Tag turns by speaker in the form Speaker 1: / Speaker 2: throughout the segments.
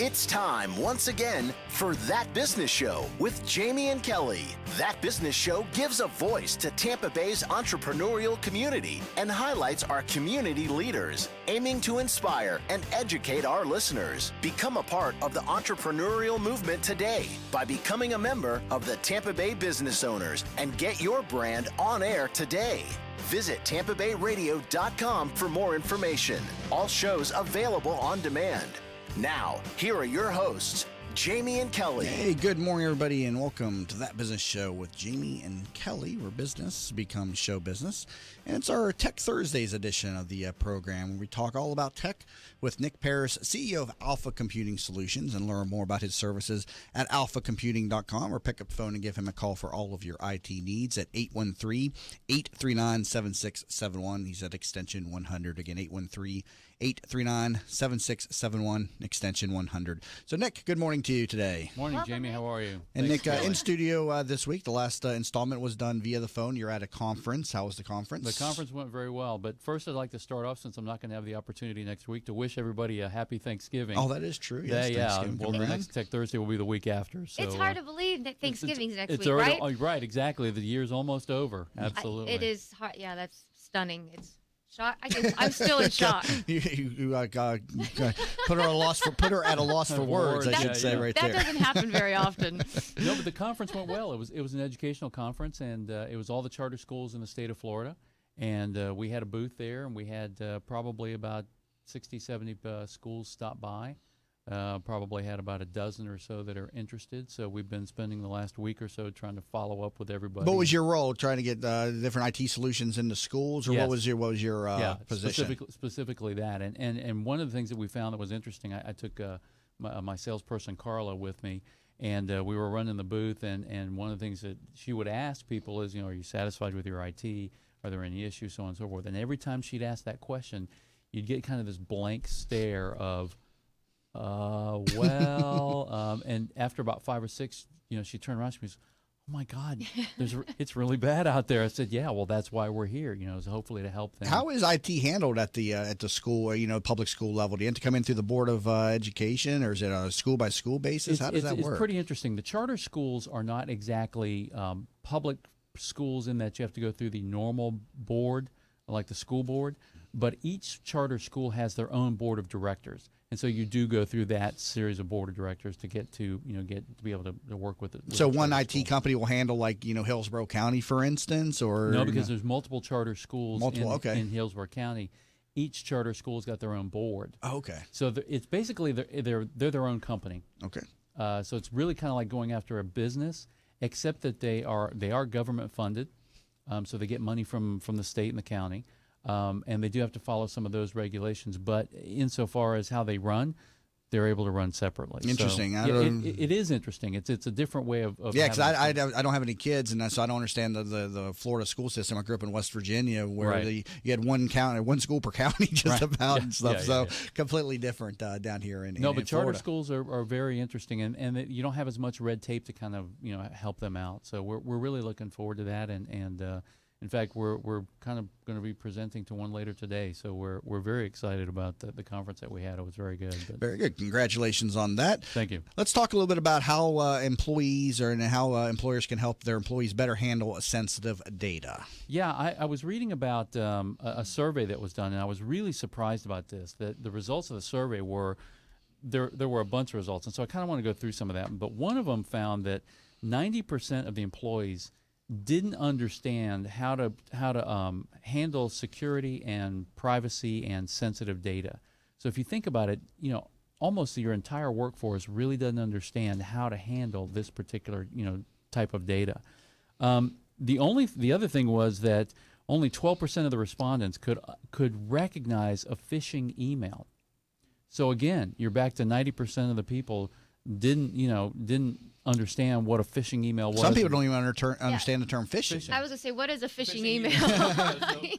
Speaker 1: It's time once again for That Business Show with Jamie and Kelly. That Business Show gives a voice to Tampa Bay's entrepreneurial community and highlights our community leaders, aiming to inspire and educate our listeners. Become a part of the entrepreneurial movement today by becoming a member of the Tampa Bay Business Owners and get your brand on air today. Visit TampaBayRadio.com for more information. All shows available on demand. Now, here are your hosts, Jamie and Kelly.
Speaker 2: Hey, good morning, everybody, and welcome to That Business Show with Jamie and Kelly, where business becomes show business. And it's our Tech Thursdays edition of the program, where we talk all about tech with Nick Paris, CEO of Alpha Computing Solutions, and learn more about his services at alphacomputing.com, or pick up the phone and give him a call for all of your IT needs at 813-839-7671. He's at extension 100. Again, 813-839-7671, extension 100. So, Nick, good morning to you today.
Speaker 3: Morning, Jamie. How are you?
Speaker 2: And Nick, in studio this week, the last installment was done via the phone. You're at a conference. How was the conference?
Speaker 3: The conference went very well. But first, I'd like to start off, since I'm not going to have the opportunity next week, to wish everybody a happy Thanksgiving.
Speaker 2: Oh, that is true. Yes,
Speaker 3: yeah. Well, the next Tech Thursday will be the week after. So,
Speaker 4: it's hard to believe that Thanksgiving's next week,
Speaker 3: already,
Speaker 4: right?
Speaker 3: Right, exacther. The year's almost over. Absolutely.
Speaker 4: It is hard. Yeah, that's stunning. It's shock. I'm still in shock.
Speaker 2: you put her at a loss for words. I should say right there.
Speaker 4: That doesn't happen very often.
Speaker 3: No, but the conference went well. It was an educational conference, and it was all the charter schools in the state of Florida. And we had a booth there, and we had probably about 60, 70 schools stop by. Probably had about a dozen or so that are interested. So we've been spending the last week or so trying to follow up with everybody.
Speaker 2: What was your role? Trying to get different IT solutions into schools, or
Speaker 3: yes.
Speaker 2: what was your position?
Speaker 3: Specifically that. And one of the things that we found that was interesting, I took my salesperson Carla with me, and we were running the booth. And one of the things that she would ask people is, are you satisfied with your IT? Are there any issues, so on and so forth? And every time she'd ask that question, you'd get kind of this blank stare of, and after about 5 or 6, she turned around, she goes, "Oh my God, it's really bad out there." I said, "Yeah, well, that's why we're here, so hopefully to help them."
Speaker 2: How is IT handled at the school, public school level? Do you have to come in through the Board of Education, or is it a school by school basis? How does that work?
Speaker 3: It's pretty interesting. The charter schools are not exactly public schools in that you have to go through the normal board, like the school board, but each charter school has their own board of directors. And so you do go through that series of board of directors to get to be able to work with it.
Speaker 2: So one IT company will handle, like, Hillsborough County, for instance, or
Speaker 3: no, because there's multiple charter schools
Speaker 2: in
Speaker 3: Hillsborough County. Each charter school's got their own board.
Speaker 2: Oh, okay.
Speaker 3: So it's basically they're their own company.
Speaker 2: Okay.
Speaker 3: So it's really kind of like going after a business, except that they are government funded. So they get money from the state and the county. And they do have to follow some of those regulations, but insofar as how they run, they're able to run separately.
Speaker 2: Interesting.
Speaker 3: So, it is interesting. It's a different way of
Speaker 2: because I don't have any kids, and so I don't understand the Florida school system. I grew up in West Virginia, where you had one school per county, just about and stuff. Completely different down here in
Speaker 3: but charter
Speaker 2: Florida.
Speaker 3: Schools are very interesting, and you don't have as much red tape to kind of help them out. So we're really looking forward to that, and in fact, we're kind of going to be presenting to one later today, so we're very excited about the conference that we had. It was very good.
Speaker 2: Very good. Congratulations on that.
Speaker 3: Thank you.
Speaker 2: Let's talk a little bit about how employees and how employers can help their employees better handle sensitive data.
Speaker 3: Yeah, I was reading about a survey that was done, and I was really surprised about this. That the results of the survey were there were a bunch of results, and so I kind of want to go through some of that. But one of them found that 90% of the employees didn't understand how to handle security and privacy and sensitive data. So if you think about it, almost your entire workforce really doesn't understand how to handle this particular type of data. The other thing was that only 12% of the respondents could recognize a phishing email. So again, you're back to 90% of the people didn't understand what a phishing email was.
Speaker 2: Some people don't even understand the term phishing.
Speaker 4: I was going to say, what is a phishing email?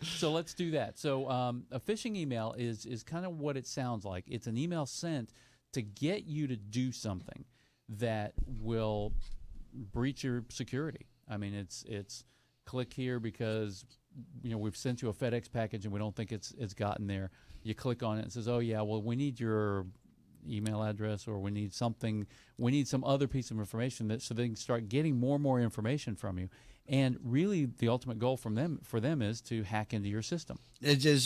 Speaker 3: So let's do that. So a phishing email is kind of what it sounds like. It's an email sent to get you to do something that will breach your security. I mean, it's click here because we've sent you a FedEx package and we don't think it's gotten there. You click on it and it says, oh yeah, well we need your email address, or we need something, we need some other piece of information that so they can start getting more and more information from you. And really, the ultimate goal for them is to hack into your system.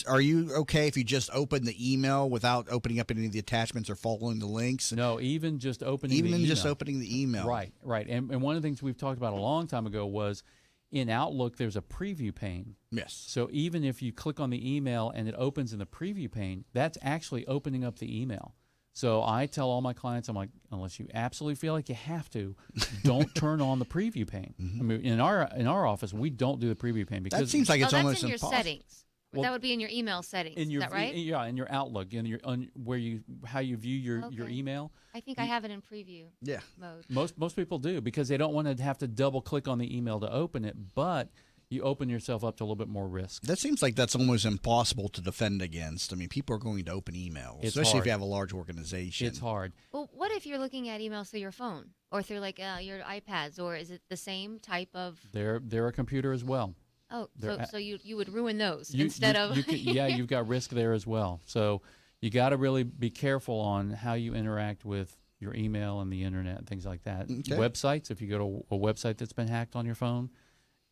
Speaker 2: Are you okay if you just open the email without opening up any of the attachments or following the links?
Speaker 3: No, even just opening the email.
Speaker 2: Even just opening the email.
Speaker 3: Right. And one of the things we've talked about a long time ago was in Outlook, there's a preview pane.
Speaker 2: Yes.
Speaker 3: So even if you click on the email and it opens in the preview pane, that's actually opening up the email. So I tell all my clients, I'm like, unless you absolutely feel like you have to, don't turn on the preview pane. I mean, in our office, we don't do the preview pane because
Speaker 2: that seems like it's
Speaker 4: that's
Speaker 2: almost
Speaker 4: in your
Speaker 2: impossible.
Speaker 4: settings.
Speaker 3: Well,
Speaker 4: that would be in your email settings.
Speaker 3: Is
Speaker 4: that right?
Speaker 3: Yeah, in your Outlook, in your how you view your email.
Speaker 4: I think I have it in preview mode.
Speaker 3: Most people do because they don't want to have to double click on the email to open it, but you open yourself up to a little bit more risk.
Speaker 2: That seems like that's almost impossible to defend against. I mean, people are going to open emails, especially if you have a large organization.
Speaker 3: It's hard.
Speaker 4: Well, what if you're looking at emails through your phone or through like your iPads, or is it the same type of?
Speaker 3: They're a computer as well.
Speaker 4: Oh, so you would ruin those instead of?
Speaker 3: You've got risk there as well. So you got to really be careful on how you interact with your email and the internet and things like that.
Speaker 2: Okay.
Speaker 3: Websites, if you go to a website that's been hacked on your phone,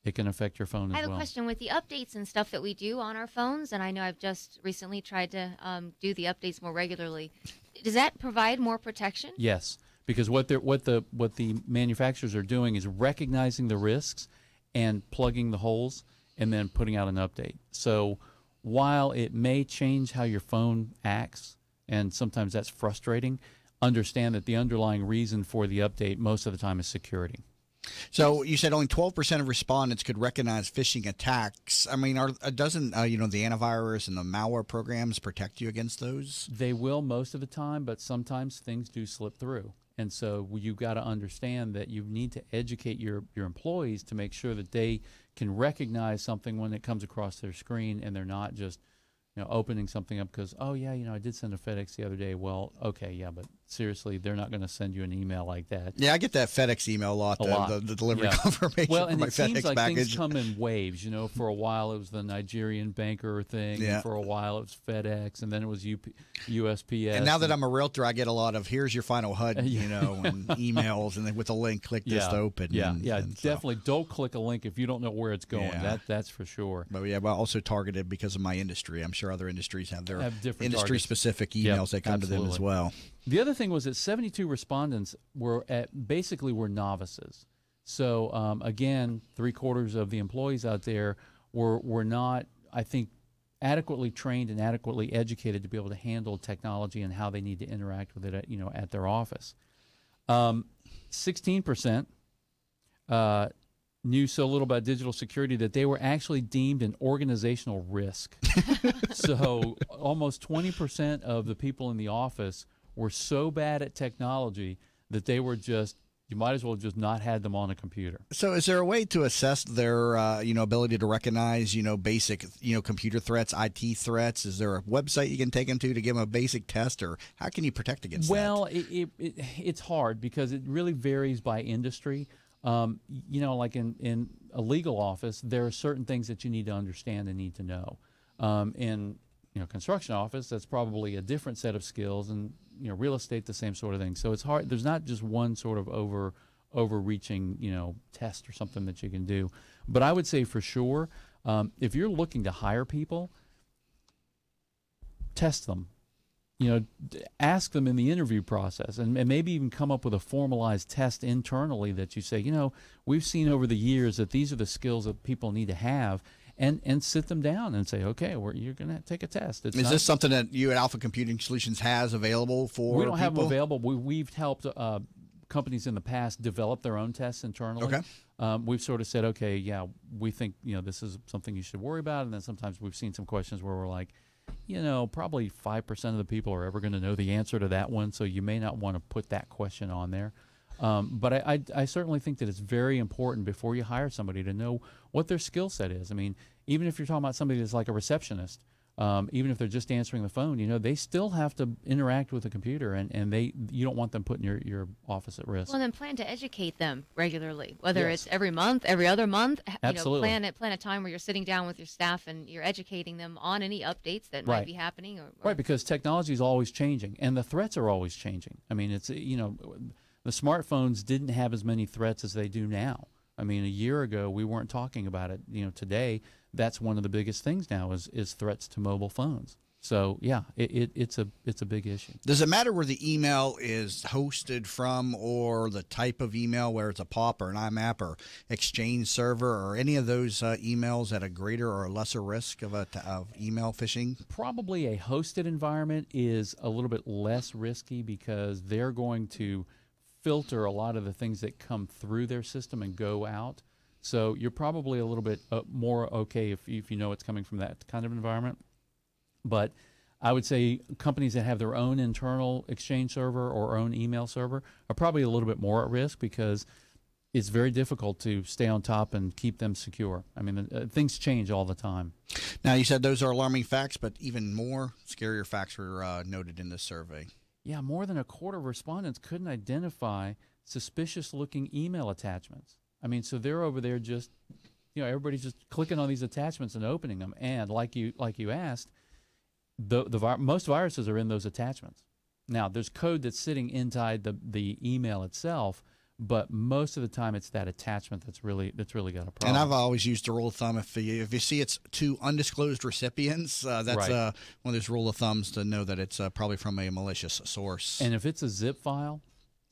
Speaker 3: it can affect your phone as well.
Speaker 4: I have a question with the updates and stuff that we do on our phones, and I know I've just recently tried to do the updates more regularly. Does that provide more protection?
Speaker 3: Yes, because what the manufacturers are doing is recognizing the risks and plugging the holes and then putting out an update. So while it may change how your phone acts, and sometimes that's frustrating, understand that the underlying reason for the update most of the time is security.
Speaker 2: So you said only 12% of respondents could recognize phishing attacks. I mean, doesn't the antivirus and the malware programs protect you against those?
Speaker 3: They will most of the time, but sometimes things do slip through. And so you've got to understand that you need to educate your employees to make sure that they can recognize something when it comes across their screen and they're not just opening something up because, oh, yeah, I did send a FedEx the other day. Well, okay, yeah, but seriously, they're not going to send you an email like that.
Speaker 2: Yeah, I get that FedEx email a lot. The delivery confirmation
Speaker 3: for
Speaker 2: my
Speaker 3: it seems
Speaker 2: FedEx
Speaker 3: like
Speaker 2: package.
Speaker 3: Things come in waves. For a while it was the Nigerian banker thing.
Speaker 2: Yeah.
Speaker 3: And for a while it was FedEx, and then it was USPS.
Speaker 2: And now that I'm a realtor, I get a lot of here's your final HUD, and emails, and then with a link, click this to open.
Speaker 3: Yeah, definitely don't click a link if you don't know where it's going.
Speaker 2: Yeah.
Speaker 3: That's for sure.
Speaker 2: But also targeted because of my industry. I'm sure other industries have their
Speaker 3: different
Speaker 2: industry-specific emails that come to them as well.
Speaker 3: The other thing was that 72 respondents were novices. So again, 3/4 of the employees out there were not, I think, adequately trained and adequately educated to be able to handle technology and how they need to interact with it at their office. 16% knew so little about digital security that they were actually deemed an organizational risk. So almost 20% of the people in the office were so bad at technology that they were just, you might as well just not had them on a computer.
Speaker 2: So is there a way to assess their ability to recognize basic computer threats, IT threats? Is there a website you can take them to give them a basic test, or how can you protect against that?
Speaker 3: Well, it's hard because it really varies by industry. Like in a legal office, there are certain things that you need to understand and need to know. In construction office, that's probably a different set of skills, and real estate, the same sort of thing. So it's hard. There's not just one sort of overreaching test or something that you can do. But I would say for sure, if you're looking to hire people, test them. Ask them in the interview process, and maybe even come up with a formalized test internally that you say, we've seen over the years that these are the skills that people need to have, and sit them down and say, okay, you're going to take a test.
Speaker 2: Is this something that you at Alpha Computing Solutions has available for
Speaker 3: We don't have them
Speaker 2: people?
Speaker 3: available. We've helped companies in the past develop their own tests internally.
Speaker 2: Okay.
Speaker 3: We've sort of said, okay, yeah, we think this is something you should worry about, and then sometimes we've seen some questions where we're like, probably 5% of the people are ever going to know the answer to that one, so you may not want to put that question on there. But I certainly think that it's very important before you hire somebody to know what their skill set is. I mean, even if you're talking about somebody that's like a receptionist, even if they're just answering the phone, they still have to interact with the computer, and you don't want them putting your office at risk.
Speaker 4: Well, then plan to educate them regularly, whether
Speaker 3: Yes.
Speaker 4: it's every month, every other month.
Speaker 3: Absolutely.
Speaker 4: Plan a time where you're sitting down with your staff and you're educating them on any updates that might
Speaker 3: Right.
Speaker 4: be happening.
Speaker 3: Right, because technology is always changing, and the threats are always changing. I mean, it's the smartphones didn't have as many threats as they do now. I mean, a year ago we weren't talking about it. Today that's one of the biggest things now is threats to mobile phones. So yeah, it's a big issue.
Speaker 2: Does it matter where the email is hosted from, or the type of email, where it's a POP or an IMAP or Exchange server, or any of those emails at a greater or lesser risk of email phishing?
Speaker 3: Probably a hosted environment is a little bit less risky because they're going to filter a lot of the things that come through their system and go out. So you're probably a little bit more okay if you know it's coming from that kind of environment. But I would say companies that have their own internal Exchange server or own email server are probably a little bit more at risk because it's very difficult to stay on top and keep them secure. I mean, things change all the time.
Speaker 2: Now, you said those are alarming facts, but even more scarier facts were noted in this survey.
Speaker 3: Yeah, more than a quarter of respondents couldn't identify suspicious-looking email attachments. I mean, so they're over there just, everybody's just clicking on these attachments and opening them. And like you asked, most viruses are in those attachments. Now, there's code that's sitting inside the email itself, but most of the time it's that attachment that's really got a problem.
Speaker 2: And I've always used the rule of thumb: if you see it's to undisclosed recipients, that's
Speaker 3: Right.
Speaker 2: One of those rule of thumbs to know that it's probably from a malicious source.
Speaker 3: And if it's a zip file,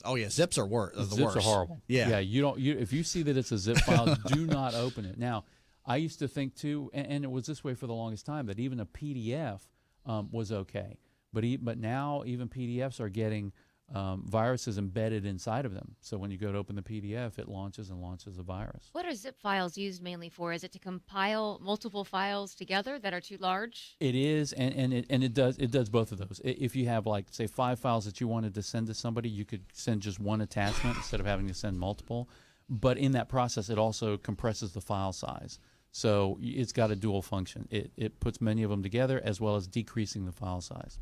Speaker 2: oh yeah, zips are the
Speaker 3: zips
Speaker 2: worst.
Speaker 3: are horrible.
Speaker 2: Yeah,
Speaker 3: if you see that it's a zip file, do not open it. Now, I used to think too, and it was this way for the longest time, that even a PDF was okay, but now even PDFs are getting viruses embedded inside of them. So when you go to open the PDF, it launches a virus.
Speaker 4: What are zip files used mainly for? Is it to compile multiple files together that are too large?
Speaker 3: It is, and it does both of those. If you have, like, say, 5 files that you wanted to send to somebody, you could send just one attachment instead of having to send multiple. But in that process, it also compresses the file size. So it's got a dual function. It puts many of them together as well as decreasing the file size.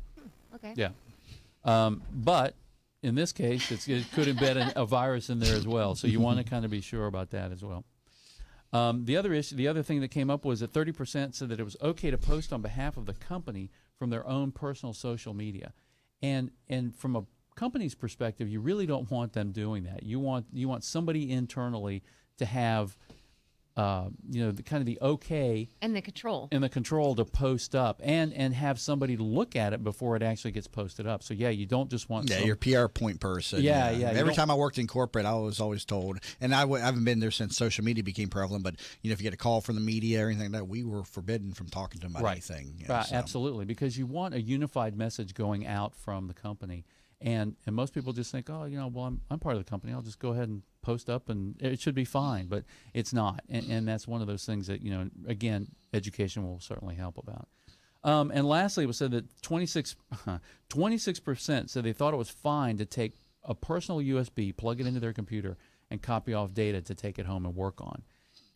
Speaker 4: Okay.
Speaker 3: Yeah. But in this case, it could embed a virus in there as well. So you want to kind of be sure about that as well. The other thing that came up was that 30% said that it was okay to post on behalf of the company from their own personal social media. And from a company's perspective, you really don't want them doing that. You want somebody internally to have the okay
Speaker 4: And the control.
Speaker 3: and the control to post up and have somebody look at it before it actually gets posted up. So yeah, you don't just want
Speaker 2: your PR point person.
Speaker 3: Yeah.
Speaker 2: Every time I worked in corporate, I was always told, and I haven't been there since social media became prevalent, but if you get a call from the media or anything like that, we were forbidden from talking to them about anything.
Speaker 3: Right, absolutely, because you want a unified message going out from the company. And most people just think, well, I'm part of the company. I'll just go ahead and post up, and it should be fine. But it's not, and that's one of those things that again, education will certainly help about. And lastly, it was said that 26% said they thought it was fine to take a personal USB, plug it into their computer, and copy off data to take it home and work on.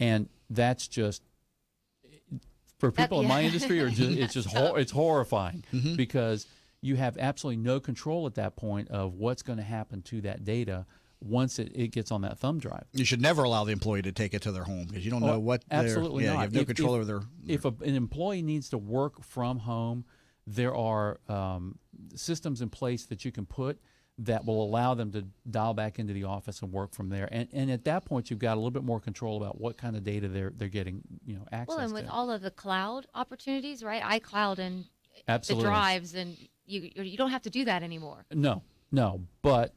Speaker 3: And that's just for people in my industry, it's horrifying because you have absolutely no control at that point of what's going to happen to that data once it gets on that thumb drive.
Speaker 2: You should never allow the employee to take it to their home because you don't know what.
Speaker 3: Absolutely not.
Speaker 2: You have no control over their.
Speaker 3: If an employee needs to work from home, there are systems in place that you can put that will allow them to dial back into the office and work from there. And at that point, you've got a little bit more control about what kind of data they're getting access to.
Speaker 4: Well, and with all of the cloud opportunities, right? iCloud and
Speaker 3: Absolutely.
Speaker 4: the drives, and you don't have to do that anymore.
Speaker 3: No, but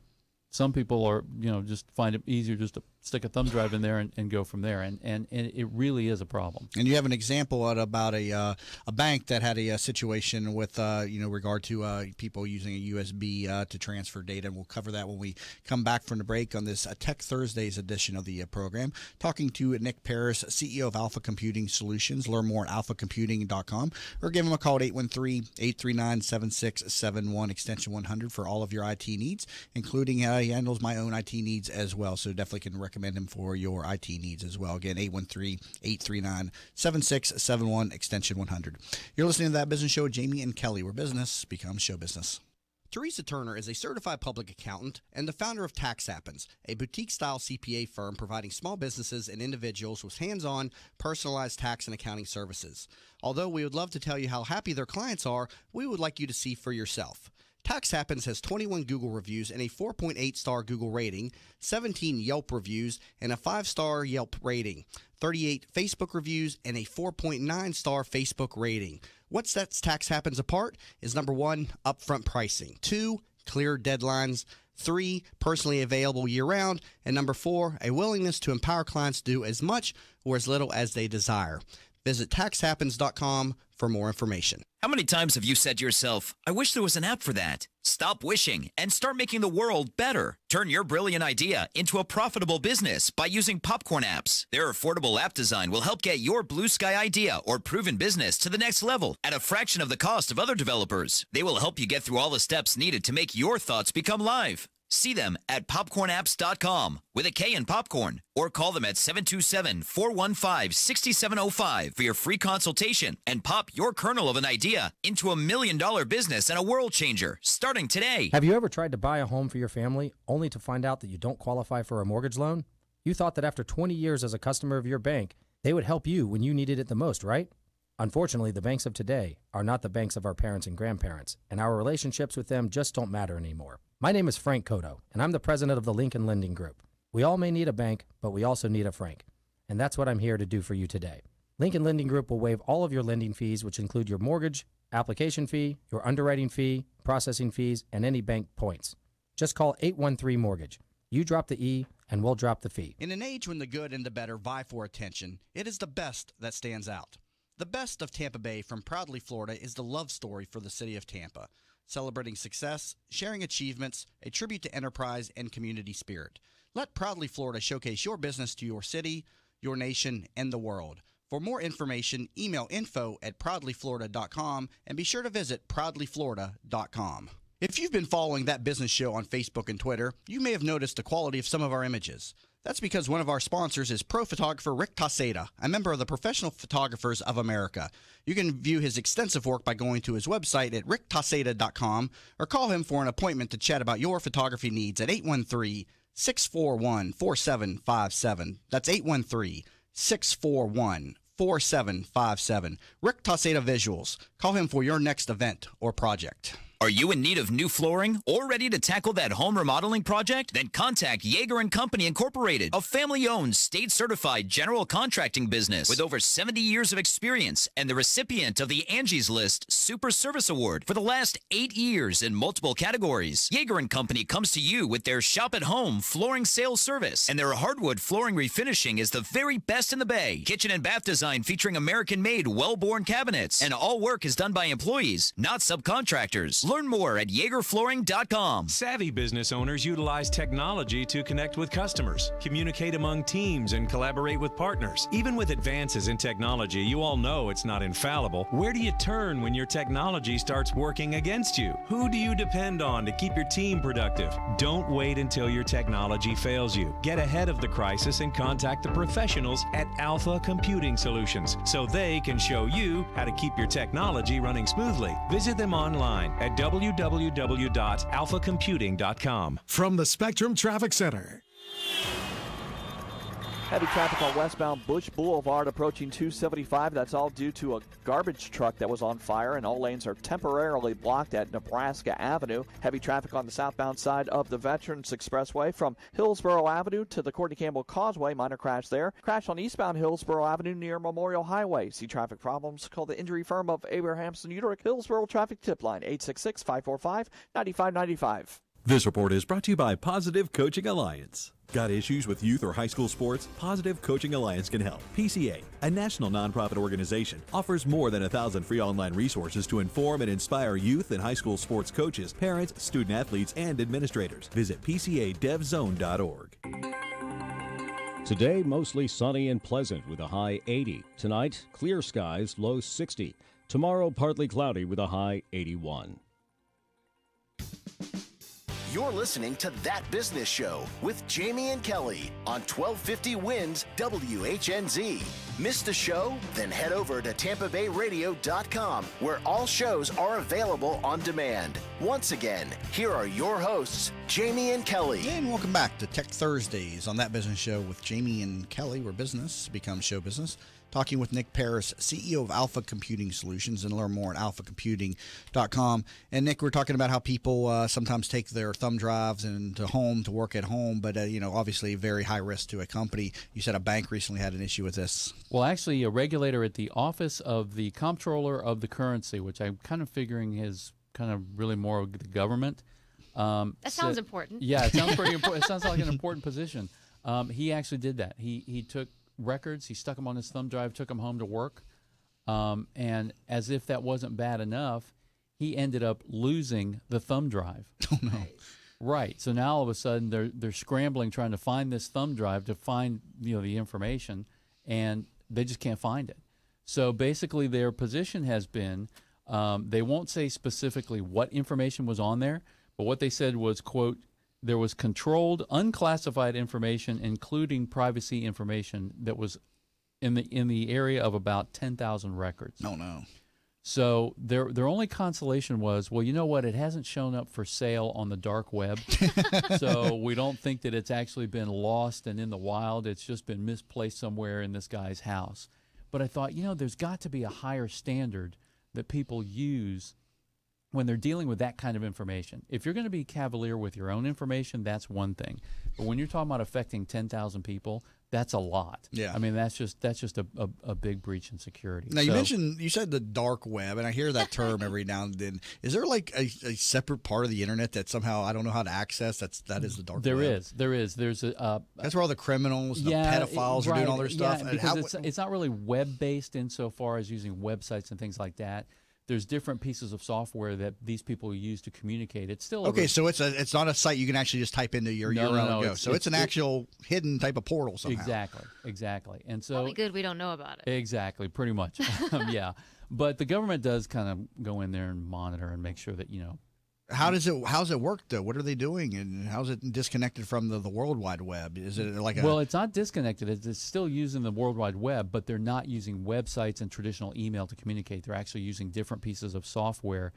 Speaker 3: some people are, just find it easier just to stick a thumb drive in there and go from there, and it really is a problem.
Speaker 2: And you have an example about a bank that had a situation with regard to people using a USB to transfer data, and we'll cover that when we come back from the break on this Tech Thursdays edition of the program. Talking to Nick Paris, CEO of Alpha Computing Solutions. Learn more at alphacomputing.com or give him a call at 813-839-7671 extension 100 for all of your IT needs, including he he handles my own IT needs as well, so definitely can recommend him for your IT needs as well. Again, 813-839-7671, extension 100. You're listening to That Business Show with Jamie and Kelly, where business becomes show business. Teresa Turner is a certified public accountant and the founder of Tax Happens, a boutique-style CPA firm providing small businesses and individuals with hands-on, personalized tax and accounting services. Although we would love to tell you how happy their clients are, we would like you to see for yourself. Tax Happens has 21 Google reviews and a 4.8-star Google rating, 17 Yelp reviews, and a 5-star Yelp rating, 38 Facebook reviews, and a 4.9-star Facebook rating. What sets Tax Happens apart is number 1, upfront pricing, 2, clear deadlines, 3, personally available year-round, and number 4, a willingness to empower clients to do as much or as little as they desire. Visit taxhappens.com for more information.
Speaker 5: How many times have you said to yourself, I wish there was an app for that? Stop wishing and start making the world better. Turn your brilliant idea into a profitable business by using Popcorn Apps. Their affordable app design will help get your blue sky idea or proven business to the next level at a fraction of the cost of other developers. They will help you get through all the steps needed to make your thoughts become live. See them at popcornapps.com with a K in popcorn, or call them at 727-415-6705 for your free consultation and pop your kernel of an idea into $1 million business and a world changer starting today.
Speaker 6: Have you ever tried to buy a home for your family only to find out that you don't qualify for a mortgage loan? You thought that after 20 years as a customer of your bank, they would help you when you needed it the most, right? Unfortunately, the banks of today are not the banks of our parents and grandparents, and our relationships with them just don't matter anymore. My name is Frank Cotto, and I'm the president of the Lincoln Lending Group. We all may need a bank, but we also need a Frank, and that's what I'm here to do for you today. Lincoln Lending Group will waive all of your lending fees, which include your mortgage, application fee, your underwriting fee, processing fees, and any bank points. Just call 813-MORTGAGE. You drop the E, and we'll drop the fee.
Speaker 2: In an age when the good and the better vie for attention, it is the best that stands out. The best of Tampa Bay from Proudly Florida is the love story for the city of Tampa, celebrating success, sharing achievements, a tribute to enterprise and community spirit. Let Proudly Florida showcase your business to your city, your nation, and the world. For more information, email info@proudlyflorida.com and be sure to visit proudlyflorida.com. If you've been following That Business Show on Facebook and Twitter, you may have noticed the quality of some of our images. That's because one of our sponsors is pro photographer Rick Taseda, a member of the Professional Photographers of America. You can view his extensive work by going to his website at ricktaseda.com or call him for an appointment to chat about your photography needs at 813-641-4757. That's 813-641-4757. Rick Taseda Visuals. Call him for your next event or project.
Speaker 5: Are you in need of new flooring or ready to tackle that home remodeling project? Then contact Yeager & Company Incorporated, a family-owned, state-certified general contracting business with over 70 years of experience and the recipient of the Angie's List Super Service Award for the last 8 years in multiple categories. Yeager & Company comes to you with their shop-at-home flooring sales service, and their hardwood flooring refinishing is the very best in the Bay. Kitchen and bath design featuring American-made, well-born cabinets, and all work is done by employees, not subcontractors. Learn more at YeagerFlooring.com.
Speaker 7: Savvy business owners utilize technology to connect with customers, communicate among teams, and collaborate with partners. Even with advances in technology, you all know it's not infallible. Where do you turn when your technology starts working against you? Who do you depend on to keep your team productive? Don't wait until your technology fails you. Get ahead of the crisis and contact the professionals at Alpha Computing Solutions so they can show you how to keep your technology running smoothly. Visit them online at www.alphacomputing.com.
Speaker 8: From the Spectrum Traffic Center.
Speaker 9: Heavy traffic on westbound Bush Boulevard approaching 275. That's all due to a garbage truck that was on fire, and all lanes are temporarily blocked at Nebraska Avenue. Heavy traffic on the southbound side of the Veterans Expressway from Hillsborough Avenue to the Courtney Campbell Causeway. Minor crash there. Crash on eastbound Hillsborough Avenue near Memorial Highway. See traffic problems? Call the injury firm of Abrahamson Uterick. Hillsborough Traffic Tip Line 866-545-9595.
Speaker 10: This report is brought to you by Positive Coaching Alliance. Got issues with youth or high school sports? Positive Coaching Alliance can help. PCA, a national nonprofit organization, offers more than 1,000 free online resources to inform and inspire youth and high school sports coaches, parents, student athletes, and administrators. Visit PCADevZone.org.
Speaker 11: Today, mostly sunny and pleasant with a high 80. Tonight, clear skies, low 60. Tomorrow, partly cloudy with a high 81.
Speaker 1: You're listening to That Business Show with Jamie and Kelly on 1250 Winds WHNZ. Missed a show? Then head over to TampaBayRadio.com, where all shows are available on demand. Once again, here are your hosts, Jamie and Kelly.
Speaker 2: And welcome back to Tech Thursdays on That Business Show with Jamie and Kelly, where business becomes show business. Talking with Nick Paris, CEO of Alpha Computing Solutions, and learn more at alphacomputing.com. And Nick, we're talking about how people sometimes take their thumb drives into home to work at home, but obviously very high risk to a company. You said a bank recently had an issue with this.
Speaker 3: Well, actually, a regulator at the Office of the Comptroller of the Currency, which I'm kind of figuring is kind of really more of the government.
Speaker 4: That sounds important.
Speaker 3: Yeah, it sounds pretty important. It sounds like an important position. He actually did that. He took records, he stuck them on his thumb drive, took them home to work, and as if that wasn't bad enough, he ended up losing the thumb drive.
Speaker 2: Oh no!
Speaker 3: Right. So now all of a sudden they're scrambling trying to find this thumb drive to find the information, and they just can't find it. So basically, their position has been they won't say specifically what information was on there, but what they said was, quote, there was controlled, unclassified information, including privacy information, that was in the area of about 10,000 records.
Speaker 2: Oh no!
Speaker 3: So their only consolation was, well, you know what? It hasn't shown up for sale on the dark web, so we don't think that it's actually been lost and in the wild. It's just been misplaced somewhere in this guy's house. But I thought, there's got to be a higher standard that people use when they're dealing with that kind of information. If you're going to be cavalier with your own information, that's one thing. But when you're talking about affecting 10,000 people, that's a lot.
Speaker 2: Yeah.
Speaker 3: I mean, that's just a big breach in security.
Speaker 2: Now, you said the dark web, and I hear that term every now and then. Is there like a separate part of the internet that somehow I don't know how to access? That is the dark web.
Speaker 3: There is. There's a.
Speaker 2: That's where all the criminals, the pedophiles are doing all their stuff.
Speaker 3: Yeah, because it's not really web-based insofar as using websites and things like that. There's different pieces of software that these people use to communicate. It's still
Speaker 2: okay. So it's not a site you can actually just type into your URL and go. So it's an actual hidden type of portal somehow.
Speaker 3: Exactly. And so
Speaker 4: probably good we don't know about it.
Speaker 3: Exactly, pretty much. Yeah, but the government does kind of go in there and monitor and make sure that
Speaker 2: How's it work though? What are they doing, and how's it disconnected from the World Wide Web? Is it like
Speaker 3: well, it's not disconnected. It's still using the World Wide Web, but they're not using websites and traditional email to communicate. They're actually using different pieces of software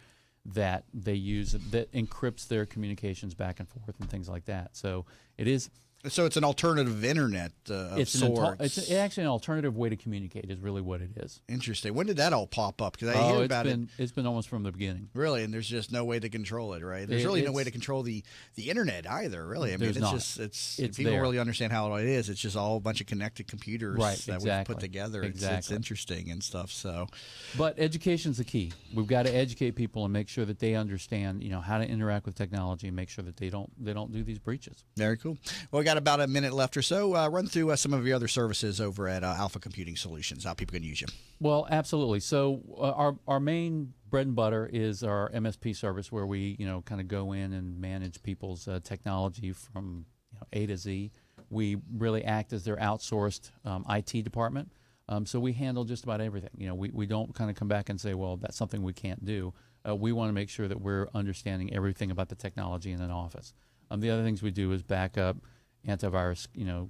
Speaker 3: that they use that encrypts their communications back and forth and things like that. So it is.
Speaker 2: So it's an alternative internet of sorts.
Speaker 3: It's actually an alternative way to communicate is really what it is.
Speaker 2: Interesting. When did that all pop up? Because I hear about it.
Speaker 3: It's been almost from the beginning.
Speaker 2: Really? And there's just no way to control it, right? There's really no way to control the internet either, really. I mean, it's people don't really understand how it is. It's just all a bunch of connected computers that we've put together. It's interesting and stuff. So,
Speaker 3: but education's the key. We've got to educate people and make sure that they understand, how to interact with technology and make sure that they don't do these breaches.
Speaker 2: Very cool. Well, we got about a minute left or so. Run through some of your other services over at Alpha Computing Solutions, how people can use you.
Speaker 3: Well, absolutely. So our main bread and butter is our MSP service, where we kind of go in and manage people's technology from A to Z. We really act as their outsourced IT department. So we handle just about everything. We don't kind of come back and say, well, that's something we can't do. We want to make sure that we're understanding everything about the technology in an office. The other things we do is backup, antivirus,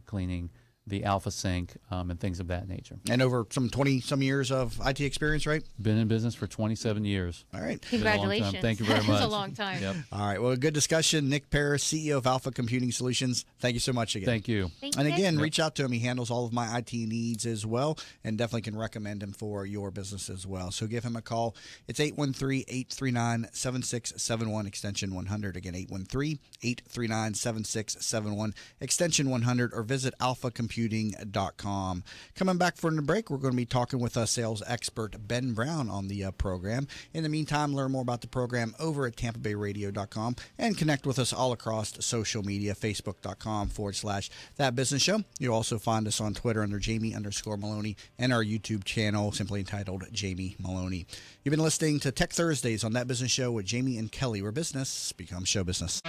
Speaker 3: cleaning, the Alpha Sync, and things of that nature.
Speaker 2: And over some 20-some years of IT experience, right?
Speaker 3: Been in business for 27 years.
Speaker 2: All right.
Speaker 4: Congratulations.
Speaker 3: Thank you very much.
Speaker 4: That's a long time.
Speaker 3: Yep.
Speaker 2: All right. Well, good discussion. Nick Paris, CEO of Alpha Computing Solutions. Thank you so much again.
Speaker 3: Thank you.
Speaker 2: And again, reach out to him. He handles all of my IT needs as well, and definitely can recommend him for your business as well. So give him a call. It's 813-839-7671, extension 100. Again, 813-839-7671, extension 100, or visit alphacomputing.com. Coming back from the break, we're going to be talking with sales expert Ben Brown on the program. In the meantime, learn more about the program over at TampaBayRadio.com and connect with us all across social media, Facebook.com/That Business Show. You'll also find us on Twitter under Jamie_Maloney and our YouTube channel simply entitled Jamie Maloney. You've been listening to Tech Thursdays on That Business Show with Jamie and Kelly, where business becomes show business.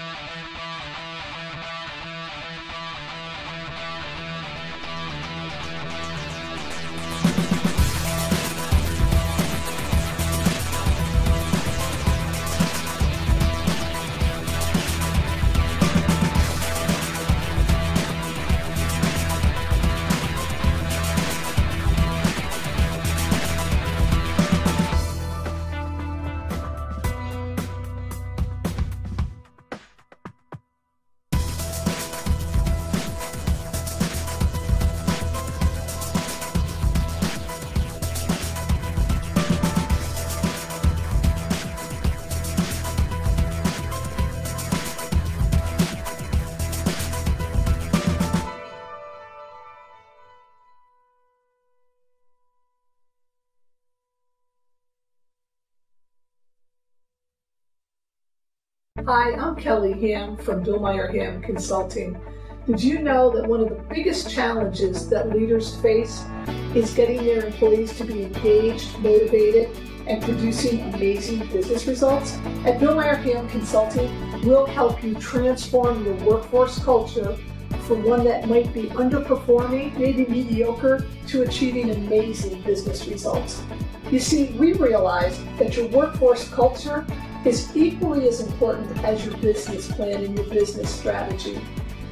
Speaker 12: Hi, I'm Kelly Ham from Billmeyer Ham Consulting. Did you know that one of the biggest challenges that leaders face is getting their employees to be engaged, motivated, and producing amazing business results? At Billmeyer Ham Consulting, we'll help you transform your workforce culture from one that might be underperforming, maybe mediocre, to achieving amazing business results. You see, we realize that your workforce culture is equally as important as your business plan and your business strategy.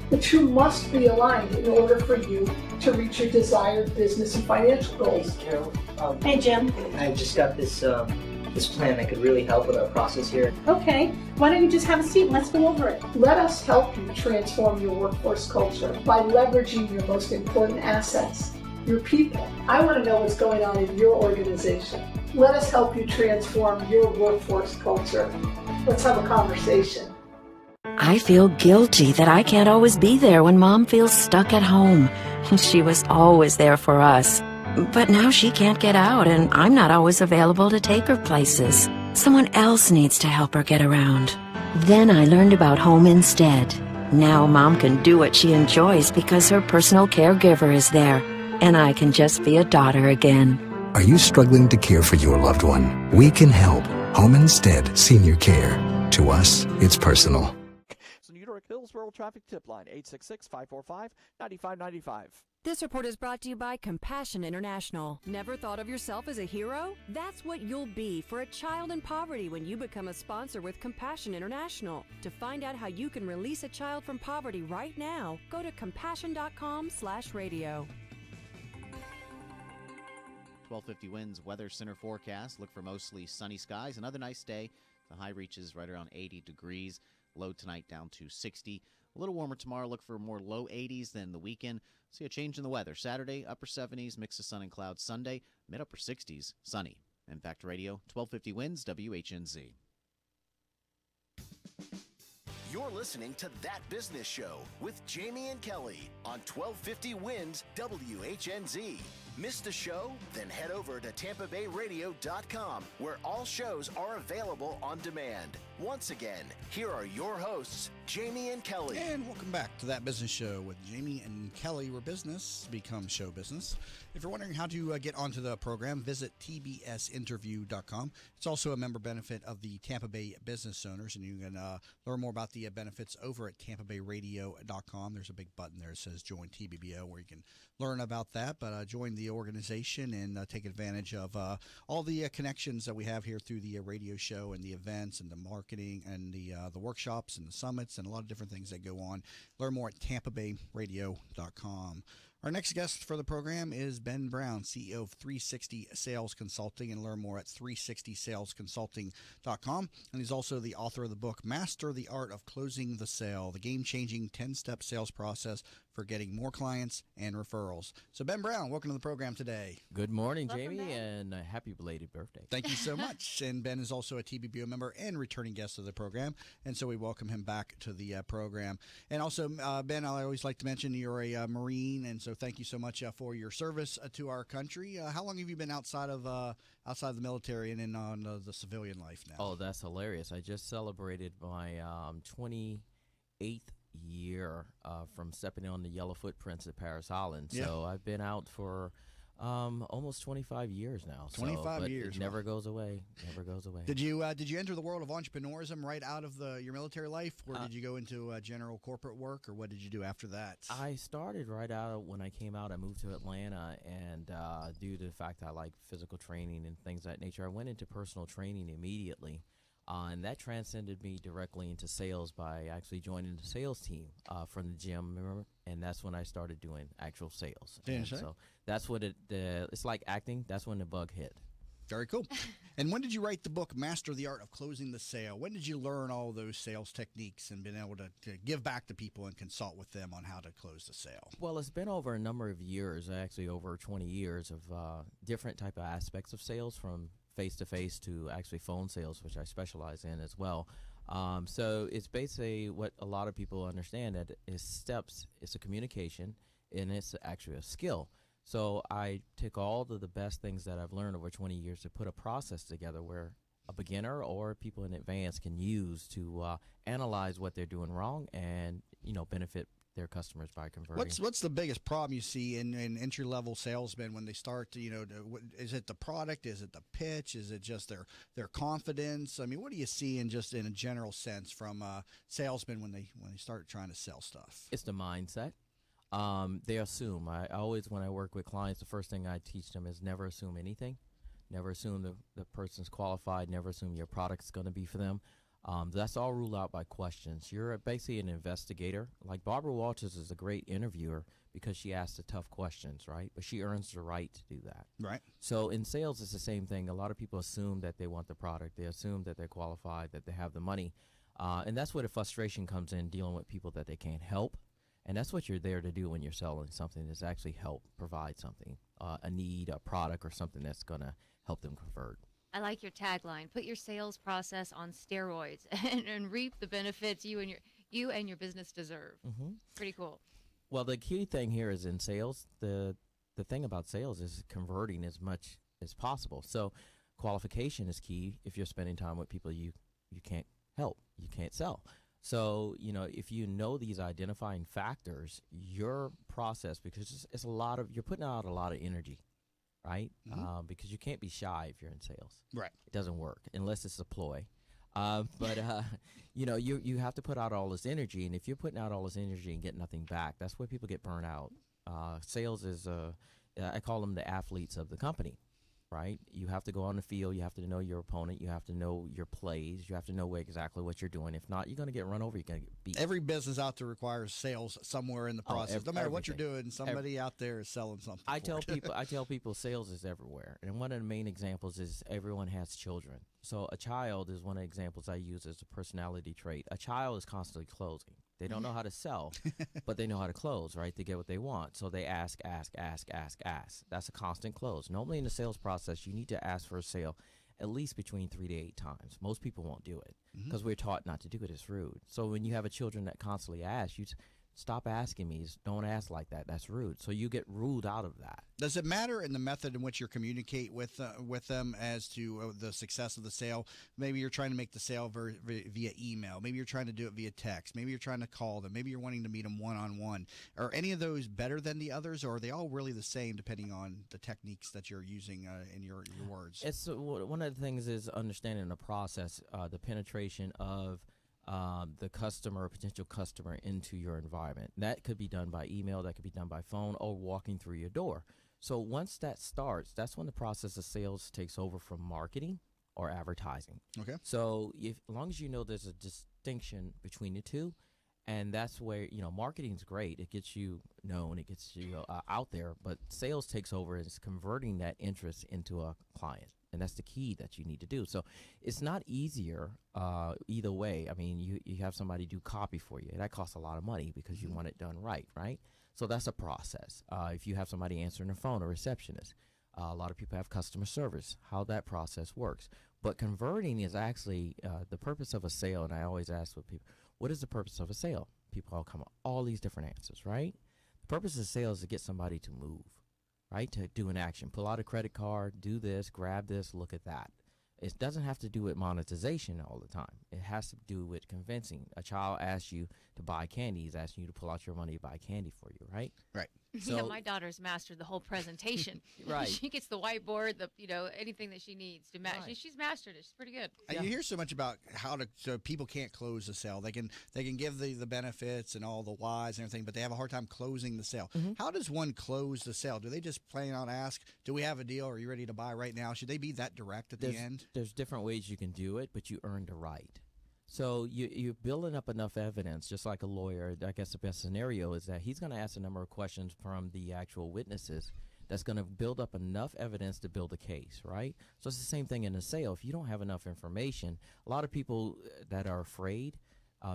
Speaker 12: The two must be aligned in order for you to reach your desired business and financial goals.
Speaker 13: Carol,
Speaker 14: hey Jim.
Speaker 13: I just got this plan that could really help with our process here.
Speaker 14: Okay, why don't you just have a seat and let's go over it.
Speaker 12: Let us help you transform your workforce culture by leveraging your most important assets, your people. I want to know what's going on in your organization. Let us help you transform your workforce culture. Let's have a conversation.
Speaker 15: I feel guilty that I can't always be there when Mom feels stuck at home. She was always there for us. But now she can't get out, and I'm not always available to take her places. Someone else needs to help her get around. Then I learned about Home Instead. Now Mom can do what she enjoys because her personal caregiver is there, and I can just be a daughter again.
Speaker 16: Are you struggling to care for your loved one? We can help. Home Instead Senior Care. To us, it's personal.
Speaker 9: New York Hillsborough Traffic Tip Line, 866-545-9595.
Speaker 17: This report is brought to you by Compassion International. Never thought of yourself as a hero? That's what you'll be for a child in poverty when you become a sponsor with Compassion International. To find out how you can release a child from poverty right now, go to compassion.com/radio.
Speaker 18: 1250 winds, weather center forecast. Look for mostly sunny skies. Another nice day. The high reaches right around 80 degrees. Low tonight down to 60. A little warmer tomorrow. Look for more low 80s than the weekend. See a change in the weather. Saturday, upper 70s, mix of sun and clouds. Sunday, mid-upper 60s, sunny. Impact Radio, 1250 winds, WHNZ.
Speaker 1: You're listening to That Business Show with Jamie and Kelly on 1250 winds, WHNZ. Missed a show? Then head over to TampaBayRadio.com, where all shows are available on demand. Once again, here are your hosts, Jamie and Kelly.
Speaker 2: And welcome back to That Business Show with Jamie and Kelly, where business becomes show business. If you're wondering how to get onto the program, visit tbsinterview.com. It's also a member benefit of the Tampa Bay Business Owners, and you can learn more about the benefits over at TampaBayRadio.com. There's a big button there that says Join TBBO, where you can learn about that, but join the organization and take advantage of all the connections that we have here through the radio show and the events and the marketing and the workshops and the summits and a lot of different things that go on. Learn more at TampaBayRadio.com. Our next guest for the program is Ben Brown, CEO of 360 Sales Consulting, and learn more at 360salesconsulting.com. And he's also the author of the book, Master the Art of Closing the Sale, the game-changing 10-step sales process for getting more clients and referrals. So Ben Brown, welcome to the program today.
Speaker 19: Good morning,
Speaker 4: Welcome,
Speaker 19: Jamie,
Speaker 4: Ben.
Speaker 19: and happy belated birthday.
Speaker 2: Thank you so much. And Ben is also a TBBO member and returning guest of the program, and so we welcome him back to the program. And also, Ben, I always like to mention you're a Marine, and so thank you so much for your service to our country. How long have you been outside of the military and in on the civilian life now?
Speaker 19: Oh, that's hilarious. I just celebrated my 28th year from stepping on the yellow footprints at Paris Island.
Speaker 2: Yeah.
Speaker 19: So I've been out for almost 25 years now.
Speaker 2: 25
Speaker 19: but
Speaker 2: years.
Speaker 19: It never goes away. Never goes away.
Speaker 2: Did you enter the world of entrepreneurism right out of your military life, or did you go into general corporate work, or what did you do after that?
Speaker 19: I started right out when I came out. I moved to Atlanta, and due to the fact I like physical training and things of that nature, I went into personal training immediately. And that transcended me directly into sales by actually joining the sales team from the gym, remember? And that's when I started doing actual sales.
Speaker 2: Yeah,
Speaker 19: And
Speaker 2: sure.
Speaker 19: so that's what it's like acting. That's when the bug hit.
Speaker 2: Very cool. And when did you write the book, Master the Art of Closing the Sale? When did you learn all those sales techniques and been able to give back to people and consult with them on how to close the sale?
Speaker 19: Well, it's been over a number of years, actually over 20 years of different type of aspects of sales, from face-to-face to actually phone sales, which I specialize in as well. So it's basically what a lot of people understand, that is steps. It's a communication, and it's actually a skill. So I took all of the best things that I've learned over 20 years to put a process together where a beginner or people in advance can use to analyze what they're doing wrong and benefit their customers by converting.
Speaker 2: What's the biggest problem you see in entry level salesmen when they start to is it the product, is it the pitch, is it just their confidence? I mean, what do you see in a general sense from salesmen when they start trying to sell stuff?
Speaker 19: It's the mindset. They assume. I always, when I work with clients, the first thing I teach them is never assume anything. Never assume the person's qualified. Never assume your product's going to be for them. That's all ruled out by questions. You're basically an investigator. Like Barbara Walters is a great interviewer because she asks the tough questions, right? But she earns the right to do that.
Speaker 2: Right.
Speaker 19: So in sales, it's the same thing. A lot of people assume that they want the product. They assume that they're qualified, that they have the money. And that's where the frustration comes in, dealing with people that they can't help. And that's what you're there to do when you're selling something, is actually help provide something, a need, a product, or something that's going to help them convert.
Speaker 4: I like your tagline. Put your sales process on steroids and reap the benefits you and your business deserve.
Speaker 19: Mm-hmm.
Speaker 4: Pretty cool.
Speaker 19: Well, the key thing here is in sales, the thing about sales is converting as much as possible. So qualification is key if you're spending time with people you can't help, you can't sell. So, if you know these identifying factors, your process, because it's you're putting out a lot of energy, right?
Speaker 2: Mm-hmm.
Speaker 19: Because you can't be shy if you're in sales.
Speaker 2: Right.
Speaker 19: It doesn't work unless it's a ploy. You have to put out all this energy, and if you're putting out all this energy and get nothing back, that's where people get burned out. Sales is, I call them the athletes of the company. Right? You have to go on the field. You have to know your opponent. You have to know your plays. You have to know exactly what you're doing. If not, you're going to get run over. You're going to get beat.
Speaker 2: Every business out there requires sales somewhere in the process. No matter what you're doing, somebody out there is selling something.
Speaker 19: I tell people sales is everywhere. And one of the main examples is everyone has children. So a child is one of the examples I use as a personality trait. A child is constantly closing. They don't know how to sell, but they know how to close, right? They get what they want. So they ask. That's a constant close. Normally in the sales process, you need to ask for a sale at least between 3 to 8 times. Most people won't do it because we're taught not to do it. It's rude. So when you have a children that constantly ask, you stop asking me. Don't ask like that. That's rude. So you get ruled out of that.
Speaker 2: Does it matter in the method in which you communicate with them as to the success of the sale? Maybe you're trying to make the sale via email. Maybe you're trying to do it via text. Maybe you're trying to call them. Maybe you're wanting to meet them one-on-one. Are any of those better than the others, or are they all really the same depending on the techniques that you're using in your words?
Speaker 19: It's one of the things is understanding the process, the penetration of the potential customer into your environment. That could be done by email, that could be done by phone, or walking through your door. So once that starts, that's when the process of sales takes over from marketing or advertising.
Speaker 2: Okay.
Speaker 19: So as long as you know there's a distinction between the two, and that's where, marketing's great. It gets you known, it gets you out there, but sales takes over and is converting that interest into a client. And that's the key that you need to do. So it's not easier either way. I mean, you have somebody do copy for you. That costs a lot of money because you want it done right? So that's a process. If you have somebody answering the phone, a receptionist, a lot of people have customer service, how that process works. But converting is actually the purpose of a sale. And I always ask with people, what is the purpose of a sale? People all come up all these different answers, right? The purpose of sale is to get somebody to move. Right, to do an action, pull out a credit card, do this, grab this, look at that. It doesn't have to do with monetization all the time. It has to do with convincing. A child asks you to buy candy, he's asking you to pull out your money to buy candy for you, right?
Speaker 2: Right.
Speaker 19: So,
Speaker 4: yeah, my daughter's mastered the whole presentation.
Speaker 19: Right.
Speaker 4: She gets the whiteboard, anything that she needs to match. Right. She's mastered it. She's pretty good.
Speaker 2: You hear so much about so people can't close the sale. They can give the benefits and all the whys and everything, but they have a hard time closing the sale. Mm-hmm. How does one close the sale? Do they just plain out ask, do we have a deal? Are you ready to buy right now? Should they be that direct at the end?
Speaker 19: There's different ways you can do it, but you earn the right. So you're building up enough evidence, just like a lawyer. I guess the best scenario is that he's going to ask a number of questions from the actual witnesses that's going to build up enough evidence to build a case, right? So it's the same thing in a sale. If you don't have enough information, a lot of people that are afraid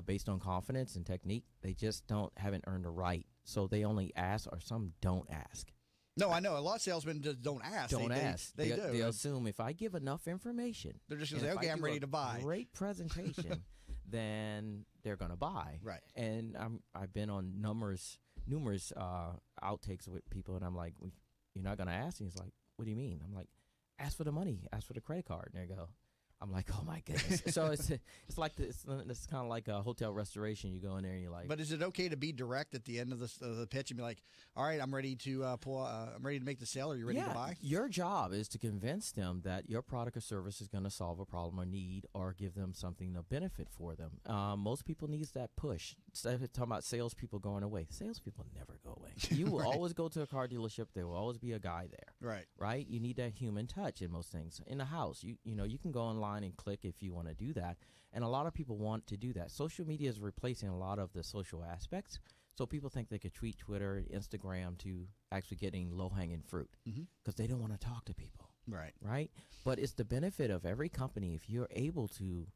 Speaker 19: based on confidence and technique, they just haven't earned the right. So they only ask, or some don't ask.
Speaker 2: No, I know. A lot of salesmen just don't ask. They do.
Speaker 19: They assume if I give enough information,
Speaker 2: they're just going to say, okay, I'm ready to buy.
Speaker 19: Great presentation, then they're going to buy.
Speaker 2: Right.
Speaker 19: And I've been on numerous outtakes with people, and I'm like, you're not going to ask? And he's like, what do you mean? I'm like, ask for the money. Ask for the credit card. And they go, I'm like, oh my goodness. So it's like this. It's kind of like a hotel restoration. You go in there and you're like.
Speaker 2: But is it okay to be direct at the end of the pitch and be like, all right, I'm ready to I'm ready to make the sale. Are you ready to buy?
Speaker 19: Your job is to convince them that your product or service is going to solve a problem or need, or give them something of benefit for them. Most people need that push. Instead of talking about salespeople going away, salespeople never go away. You will always go to a car dealership. There will always be a guy there.
Speaker 2: Right.
Speaker 19: Right. You need that human touch in most things. In the house, you can go online and click if you want to do that, and a lot of people want to do that. Social media is replacing a lot of the social aspects, so people think they could tweet, Twitter, Instagram to actually getting low-hanging fruit because they don't want to talk to people. Right. But it's the benefit of every company. If you're able to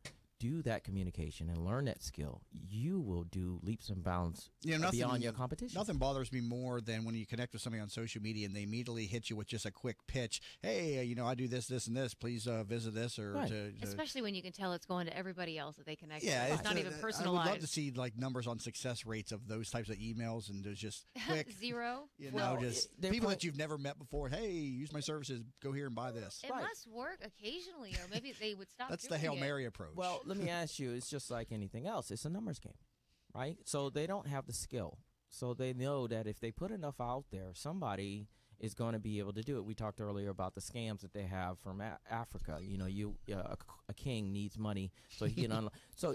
Speaker 19: do that communication and learn that skill, you will do leaps and bounds beyond your competition.
Speaker 2: Nothing bothers me more than when you connect with somebody on social media and they immediately hit you with just a quick pitch. Hey, I do this, this, and this. Please visit this. Or
Speaker 4: especially when you can tell it's going to everybody else that they connect with.
Speaker 2: Yeah,
Speaker 4: It's not even personalized.
Speaker 2: I would love to see numbers on success rates of those types of emails, and there's just quick
Speaker 4: 0.
Speaker 2: Just people that you've never met before. Hey, use my services. Go here and buy this.
Speaker 4: It must work occasionally, or maybe they would stop.
Speaker 2: That's
Speaker 4: doing
Speaker 2: the Hail
Speaker 4: it.
Speaker 2: Mary approach.
Speaker 19: Well, let me ask you, it's just like anything else. It's a numbers game, right? So they don't have the skill. So they know that if they put enough out there, somebody is going to be able to do it. We talked earlier about the scams that they have from Africa. A king needs money so he can so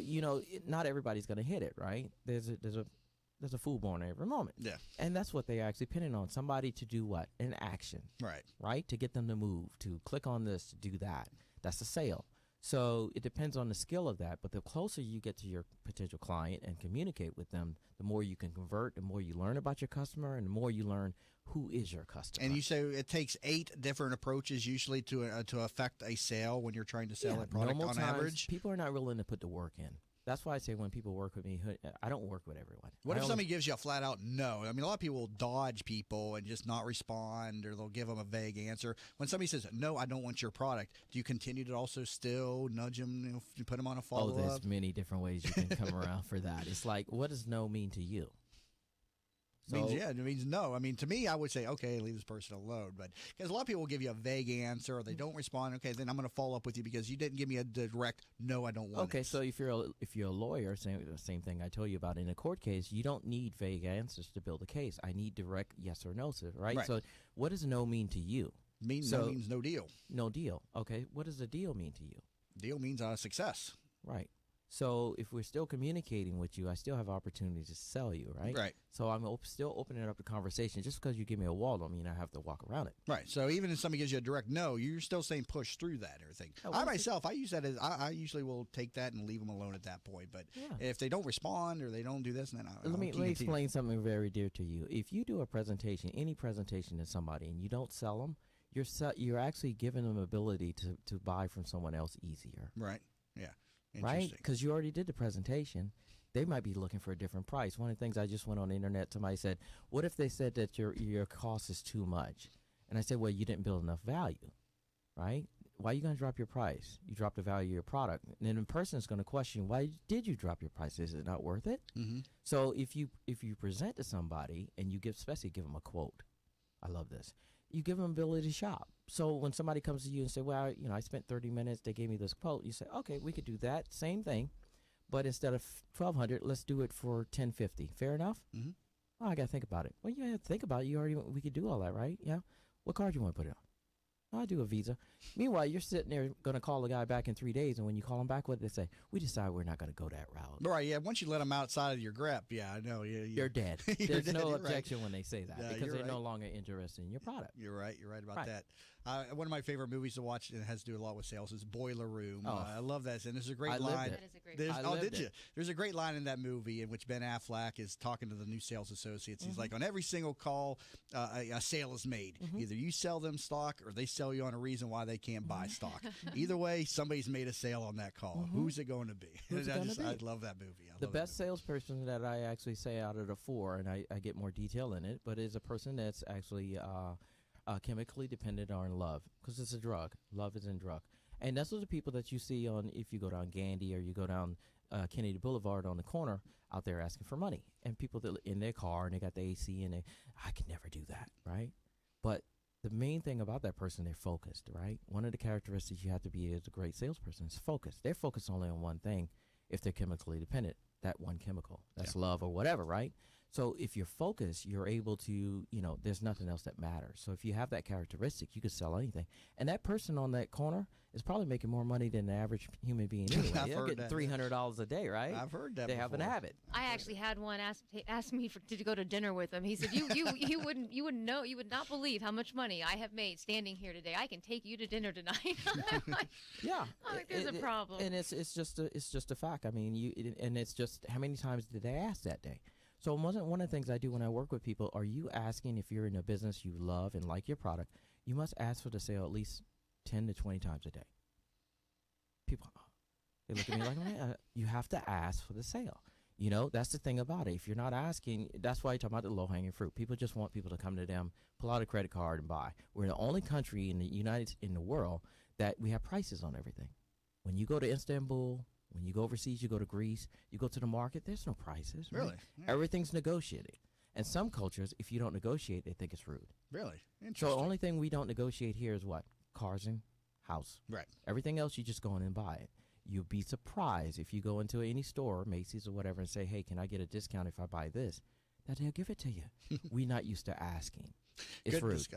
Speaker 19: not everybody's going to hit it, right? There's a fool born every moment.
Speaker 2: Yeah.
Speaker 19: And that's what they actually pinning on. Somebody to do what? An action. Right? To get them to move, to click on this, to do that. That's a sale. So it depends on the skill of that, but the closer you get to your potential client and communicate with them, the more you can convert, the more you learn about your customer, and the more you learn who is your customer.
Speaker 2: And you say it takes 8 different approaches usually to affect a sale when you're trying to sell a product on average?
Speaker 19: People are not willing to put the work in. That's why I say when people work with me, I don't work with everyone.
Speaker 2: What if somebody gives you a flat out no? I mean, a lot of people will dodge people and just not respond, or they'll give them a vague answer. When somebody says, no, I don't want your product, do you continue to also still nudge them, put them on a follow-up?
Speaker 19: Oh, there's many different ways you can come around for that. It's like, what does no mean to you?
Speaker 2: It means no. I mean, to me, I would say, okay, leave this person alone. But because a lot of people will give you a vague answer, or they don't respond. Okay, then I'm going to follow up with you because you didn't give me a direct no, I don't want it.
Speaker 19: Okay, so if you're a lawyer, same thing I told you about in a court case, you don't need vague answers to build a case. I need direct yes or no, right? So what does no mean to you?
Speaker 2: No means no deal.
Speaker 19: No deal. Okay, what does a deal mean to you?
Speaker 2: Deal means success.
Speaker 19: Right. So if we're still communicating with you, I still have opportunities to sell you, right?
Speaker 2: Right.
Speaker 19: So I'm still opening up the conversation. Just because you give me a wall don't mean I have to walk around it.
Speaker 2: Right. So even if somebody gives you a direct no, you're still saying push through that and everything. I use that as I usually will take that and leave them alone at that point. But if they don't respond or they don't do this, then
Speaker 19: let me explain something very dear to you. If you do a presentation, any presentation to somebody, and you don't sell them, you're actually giving them ability to buy from someone else easier.
Speaker 2: Right. Yeah.
Speaker 19: Right? Because you already did the presentation. They might be looking for a different price. One of the things I just went on the internet, somebody said, what if they said that your cost is too much? And I said, well, you didn't build enough value, right? Why are you going to drop your price? You dropped the value of your product. And then the person is going to question, why did you drop your price? Is it not worth it? Mm-hmm. So if you present to somebody and you especially give them a quote, I love this, you give them ability to shop. So when somebody comes to you and say, well, I spent 30 minutes, they gave me this quote, you say, okay, we could do that same thing, but instead of $1,200, let's do it for $1,050. Fair enough?
Speaker 2: Mm-hmm.
Speaker 19: Oh, I got to think about it. Well, you have to think about it. We could do all that, right? Yeah. What card you want to put it on? Oh, I do a Visa. Meanwhile, you're sitting there going to call the guy back in 3 days, and when you call him back, what do they say? We decide we're not going to go that route.
Speaker 2: Right, yeah. Once you let them outside of your grip, I know.
Speaker 19: You're dead. There's no objection when they say that because they're no longer interested in your product.
Speaker 2: You're right. You're right about that. One of my favorite movies to watch, and it has to do a lot with sales, is Boiler Room. I love that. And there's a great line.
Speaker 4: That is a great line.
Speaker 2: Did you? There's a great line in that movie in which Ben Affleck is talking to the new sales associates. He's like, on every single call, a sale is made. Mm-hmm. Either you sell them stock or they sell you on a reason why they can't buy stock. Either way, somebody's made a sale on that call. Mm-hmm. Who's it going to be? I love that movie.
Speaker 19: The best salesperson that I actually say out of the 4, and I get more detail in it, but is a person that's actually chemically dependent on love, because it's a drug. Love is in drug. And that's what the people that you see if you go down Gandy or you go down Kennedy Boulevard on the corner out there asking for money. And people that in their car and they got the AC and I could never do that, right? But the main thing about that person, they're focused, right? One of the characteristics you have to be as a great salesperson is focused. They're focused only on one thing if they're chemically dependent, that one chemical. That's love or whatever, right? So if you're focused, you're able to, there's nothing else that matters. So if you have that characteristic, you could sell anything. And that person on that corner is probably making more money than the average human being anyway. They're getting $300 a day, right?
Speaker 2: I've heard that
Speaker 19: They have an habit.
Speaker 4: I actually had one ask me to go to dinner with him. He said, "You wouldn't know, you would not believe how much money I have made standing here today. I can take you to dinner tonight."
Speaker 19: Yeah,
Speaker 4: I'm like, there's a problem.
Speaker 19: And it's just a fact. I mean, and it's just how many times did they ask that day? So one of the things I do when I work with people, are you asking if you're in a business you love and like your product, you must ask for the sale at least 10 to 20 times a day. People, they look at me like, you have to ask for the sale. That's the thing about it. If you're not asking, that's why I talk about the low-hanging fruit. People just want people to come to them, pull out a credit card and buy. We're the only country in the world that we have prices on everything. When you go to Istanbul, when you go overseas, you go to Greece, you go to the market, there's no prices. Right?
Speaker 2: Really? Yeah.
Speaker 19: Everything's negotiated. And some cultures, if you don't negotiate, they think it's rude.
Speaker 2: Really?
Speaker 19: So the only thing we don't negotiate here is what? Cars and house.
Speaker 2: Right.
Speaker 19: Everything else, you just go in and buy it. You'll be surprised if you go into any store, Macy's or whatever, and say, hey, can I get a discount if I buy this? That they'll give it to you. We're not used to asking. It's
Speaker 2: good
Speaker 19: rude.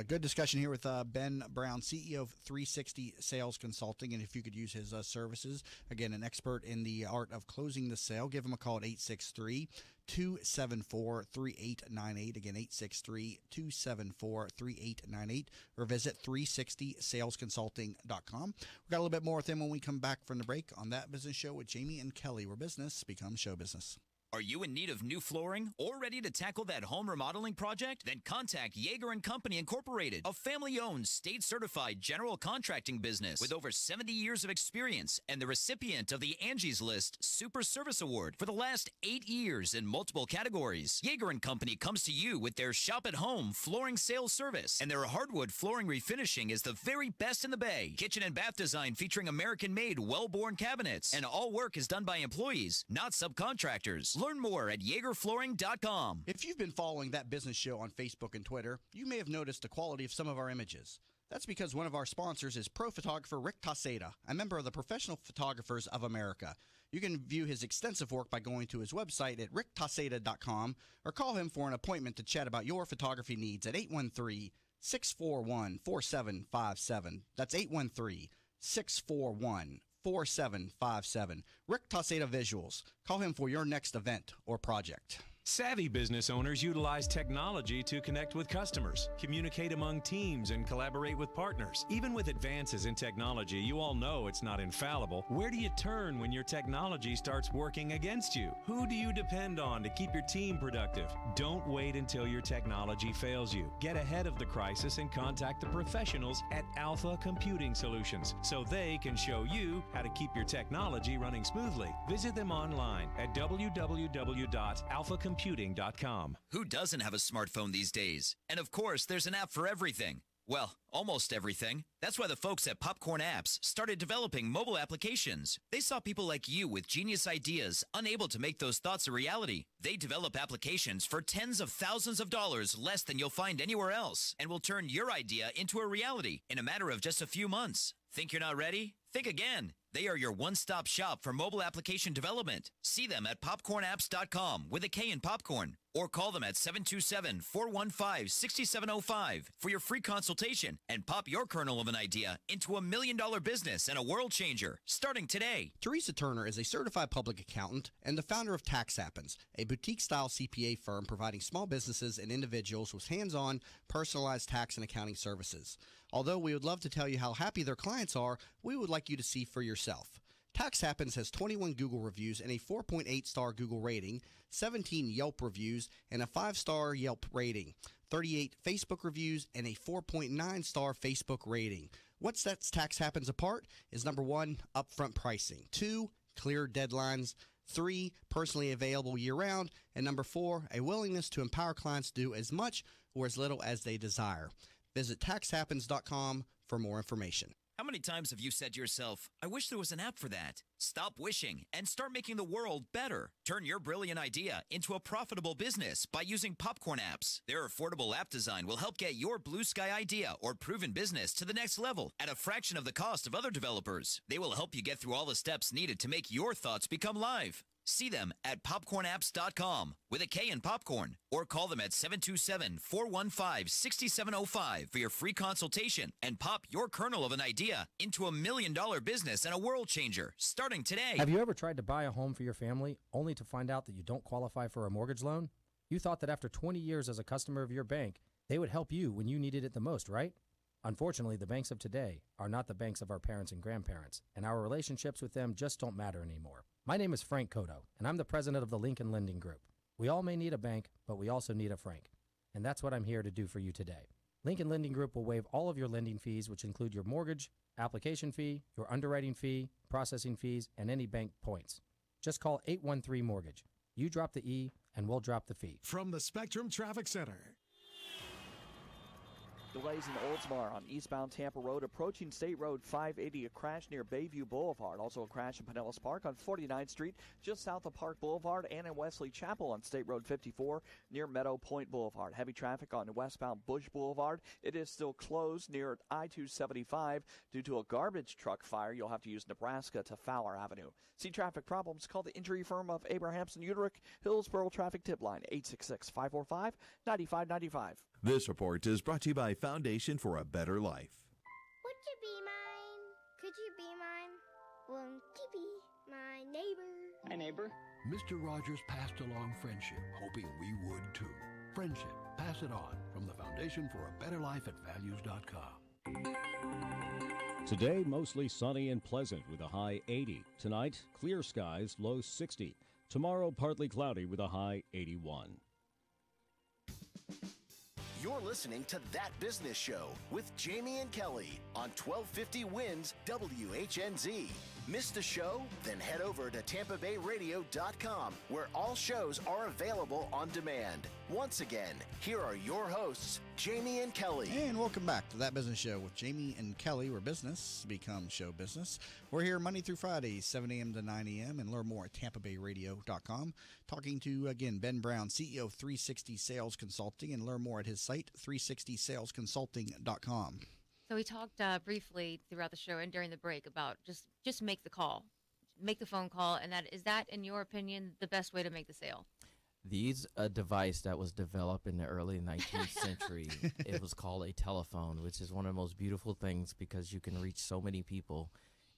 Speaker 2: Good discussion here with Ben Brown, CEO of 360 Sales Consulting. And if you could use his services, again, an expert in the art of closing the sale, give him a call at 863-274-3898. Again, 863-274-3898, or visit 360salesconsulting.com. We've got a little bit more with him when we come back from the break on That Business Show with Jamie and Kelly, where business becomes show business.
Speaker 5: Are you in need of new flooring or ready to tackle that home remodeling project? Then contact Yeager & Company Incorporated, a family-owned, state-certified general contracting business with over 70 years of experience and the recipient of the Angie's List Super Service Award for the last 8 years in multiple categories. Yeager & Company comes to you with their shop-at-home flooring sales service, and their hardwood flooring refinishing is the very best in the Bay. Kitchen and bath design featuring American-made, well-born cabinets, and all work is done by employees, not subcontractors. Learn more at YeagerFlooring.com.
Speaker 2: If you've been following That Business Show on Facebook and Twitter, you may have noticed the quality of some of our images. That's because one of our sponsors is pro photographer Rick Taseda, a member of the Professional Photographers of America. You can view his extensive work by going to his website at ricktaseda.com or call him for an appointment to chat about your photography needs at 813-641-4757. That's 813-641-4757. 4757. Rick Taseda Visuals. Call him for your next event or project.
Speaker 7: Savvy business owners utilize technology to connect with customers, communicate among teams, and collaborate with partners. Even with advances in technology, you all know it's not infallible. Where do you turn when your technology starts working against you? Who do you depend on to keep your team productive? Don't wait until your technology fails you. Get ahead of the crisis and contact the professionals at Alpha Computing Solutions so they can show you how to keep your technology running smoothly. Visit them online at www.alphacomputing.com.
Speaker 5: Who doesn't have a smartphone these days? And of course, there's an app for everything. Well, almost everything. That's why the folks at Popcorn Apps started developing mobile applications. They saw people like you with genius ideas, unable to make those thoughts a reality. They develop applications for tens of thousands of dollars less than you'll find anywhere else, and will turn your idea into a reality in a matter of just a few months. Think you're not ready? Think again. They are your one-stop shop for mobile application development. See them at popcornapps.com with a K in popcorn, or call them at 727-415-6705 for your free consultation and pop your kernel of an idea into $1 million business and a world changer starting today.
Speaker 2: Teresa Turner is a certified public accountant and the founder of Tax Happens, a boutique-style CPA firm providing small businesses and individuals with hands-on, personalized tax and accounting services. Although we would love to tell you how happy their clients are, we would like you to see for yourself. Tax Happens has 21 Google reviews and a 4.8-star Google rating, 17 Yelp reviews and a 5-star Yelp rating, 38 Facebook reviews and a 4.9-star Facebook rating. What sets Tax Happens apart is number 1, upfront pricing, 2, clear deadlines, 3, personally available year-round, and number 4, a willingness to empower clients to do as much or as little as they desire. Visit taxhappens.com for more information.
Speaker 5: How many times have you said to yourself, I wish there was an app for that? Stop wishing and start making the world better. Turn your brilliant idea into a profitable business by using Popcorn apps. Their affordable app design will help get your blue sky idea or proven business to the next level at a fraction of the cost of other developers. They will help you get through all the steps needed to make your thoughts become live. See them at popcornapps.com with a K in popcorn, or call them at 727-415-6705 for your free consultation and pop your kernel of an idea into $1 million business and a world changer starting today.
Speaker 6: Have you ever tried to buy a home for your family only to find out that you don't qualify for a mortgage loan? You thought that after 20 years as a customer of your bank, they would help you when you needed it the most, right? Unfortunately, the banks of today are not the banks of our parents and grandparents, and our relationships with them just don't matter anymore. My name is Frank Cotto, and I'm the president of the Lincoln Lending Group. We all may need a bank, but we also need a Frank, and that's what I'm here to do for you today. Lincoln Lending Group will waive all of your lending fees, which include your mortgage, application fee, your underwriting fee, processing fees, and any bank points. Just call 813-MORTGAGE. You drop the E, and we'll drop the fee.
Speaker 8: From the Spectrum Traffic Center.
Speaker 9: Delays in Oldsmar on eastbound Tampa Road approaching State Road 580, a crash near Bayview Boulevard. Also a crash in Pinellas Park on 49th Street, just south of Park Boulevard, and in Wesley Chapel on State Road 54 near Meadow Point Boulevard. Heavy traffic on westbound Bush Boulevard. It is still closed near I-275 due to a garbage truck fire. You'll have to use Nebraska to Fowler Avenue. See traffic problems? Call the injury firm of Abrahamson Uterick, Hillsborough Traffic Tip Line, 866-545-9595.
Speaker 10: This report is brought to you by Foundation for a Better Life.
Speaker 20: Would you be mine? Could you be mine? Won't you be my neighbor?
Speaker 21: Hi, neighbor.
Speaker 22: Mr. Rogers passed along friendship, hoping we would too. Friendship, pass it on from the Foundation for a Better Life at values.com.
Speaker 11: Today, mostly sunny and pleasant with a high 80. Tonight, clear skies, low 60. Tomorrow, partly cloudy with a high 81.
Speaker 1: You're listening to That Business Show with Jamie and Kelly on 1250 Wins WHNZ. Missed a show? Then head over to TampaBayRadio.com, where all shows are available on demand. Once again, here are your hosts, Jamie and Kelly.
Speaker 2: And welcome back to That Business Show with Jamie and Kelly, where business becomes show business. We're here Monday through Friday, 7 a.m. to 9 a.m. and learn more at TampaBayRadio.com. Talking to, again, Ben Brown, CEO of 360 Sales Consulting, and learn more at his site, 360salesconsulting.com.
Speaker 4: So we talked briefly throughout the show and during the break about just make the call, make the phone call, and is that, in your opinion, the best way to make the sale?
Speaker 19: These a device that was developed in the early 19th century. It was called a telephone, which is one of the most beautiful things because you can reach so many people